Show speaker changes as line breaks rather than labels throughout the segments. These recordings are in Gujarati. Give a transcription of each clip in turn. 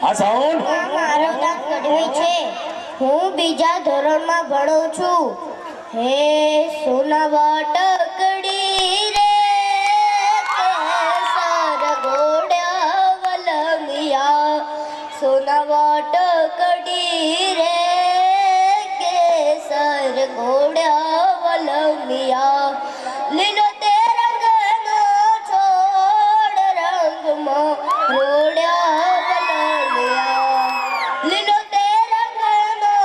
આ સાઉન્ડ
મારું નામ ગઢવી છે, હું બીજા ધોરણમાં ભણું છું. હે સોના વાટકડી રે કેસર ઘોડ્યા વલમિયા, સોના વાટકડી રે કેસર ઘોડ્યા વલમિયા, લીલો તે રંગનો છોડ રંગમાં રોડ્યા વલમિયા, લીલો તે રંગનો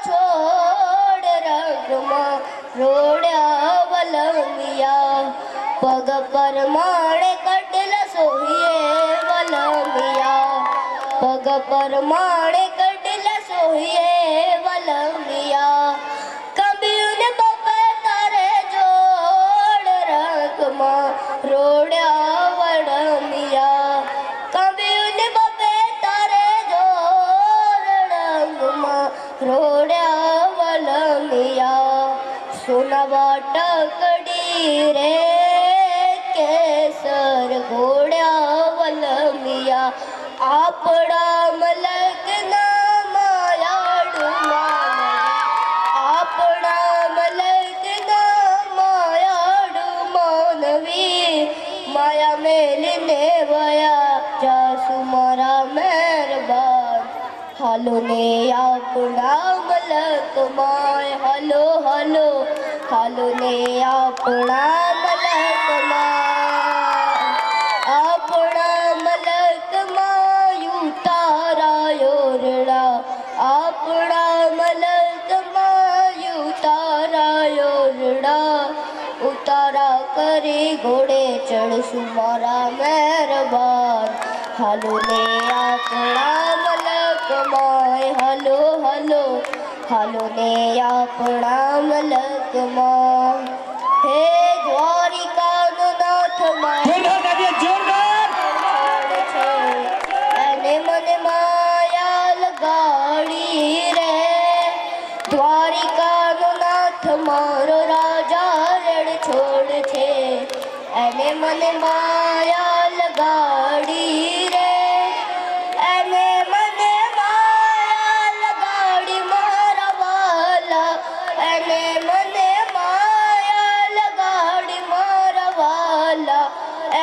છોડ રંગમાં રોડ્યા વલમિયા, પગ પર માળે કડલા સોહીએ વલમિયા, પગ પર માળે કડલા સોહીએ વલમિયા, કબીને બપે તારે જોડ રંગમાં રોડ્યા વલમિયા, કબીને બપે તારે જોડ રંગમાં રોડ્યા વલમિયા, સોના વાટકડી રે કેસર ઘોડ્યા વલમિયા, આપણા મલકના માયાડુ માનવી, આપણા મલકના માયાડુ માનવી, માયા મેલીને વયા જાસુ મારા મહેરબાન, હાલો ને આપણા મલકમાં, હાલો હાલો હાલો ને આપણા મલકમાં, આપણા મલકમાં યુતારા યોરડા, આપણા મલકમાં યુતારા યોરડા, ઉતારા કરી ઘોડે ચડશું મારા મહેરબાન, હાલો ને આપણા મલકમાં, હાલો હાલો હાલો ને આપણા મલકમાં, હે દ્વારિકાનો નાથ
જોરદાર
છે, અને મને માયા લગાડી રે, દ્વારિકાનો નાથ મારો રાજા રણ છોડ છે, અને મને માયા લગાડી રે, અને મને માયા લગાડી મારા વાલા, અને મને માયા લગાડી મારા વાલા,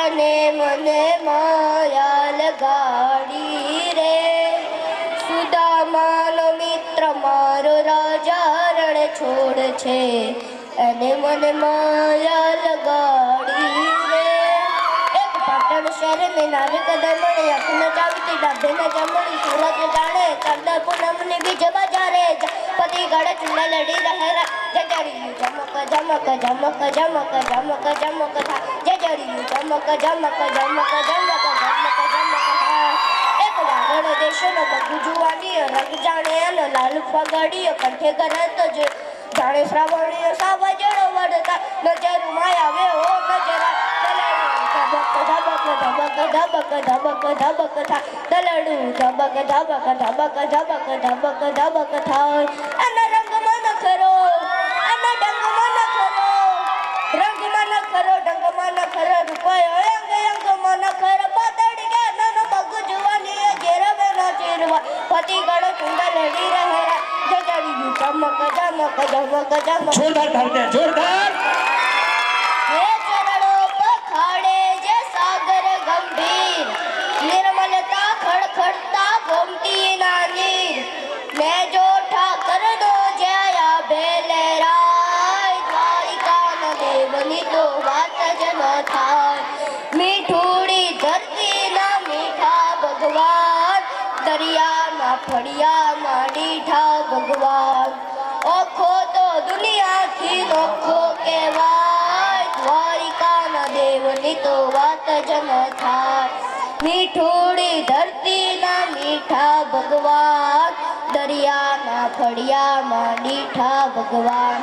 અને મને માયા લગાડી રે, સુદામાનો મિત્ર મારો રાજા રણ છોડ છે, અને મને માયા લગાડી રે, એક પાટણ શહેર में नारी कदम मणे अपना चावती डाबे न जमणी, सूरज जाने चंदा पूनमनी बीज बजारे, पति गढ़ चुल्ला लड़ी रहे जजड़ी चमक चमक चमक चमक चमक चमक था, जजड़ी चमक चमक चमक चमक चमक चमक था, एक वागड़ देशनो बगु जुवानी रंग जाने अन लाल पगड़ी कंठे करत जो जाने श्रावणी सावजड़ो वड़ता, नजर माया वे ओ नजरा धबक धबक धबक धबक धबक धबक था, दलड़ू धबक धबक धबक धबक धबक धबक था, अन रंग मन खरो अन डंग मन खरो, रंग मन खरो डंग मन खरो, रूपय अंग अंग मन खर, बदड़ के नन बग जुवानी घेर में न चिरवा, पति गढ़ चुंडा लड़ी रहे जजड़ी चमक चमक चमक चमक,
जोरदार करते जोरदार
हे चरणों पखाड़े जे सागर गंभीर, निर्मलता खड़खड़ता गोमती नानीर, मैं जो ठाकर दो जया बेलराय, द्वारिका न देवनी तो बात जन थाय, मीठूड़ी धरती ना मीठा भगवान, दरिया ना फड़िया ना मीठा भगवान, ओखो तो दुनिया की नोखो केवाय, द्वारिका न देवनी तो बात जन थाय, मीठूड़ी धरती ना मीठा भगवान, दरिया ना फड़िया ना मीठा भगवान।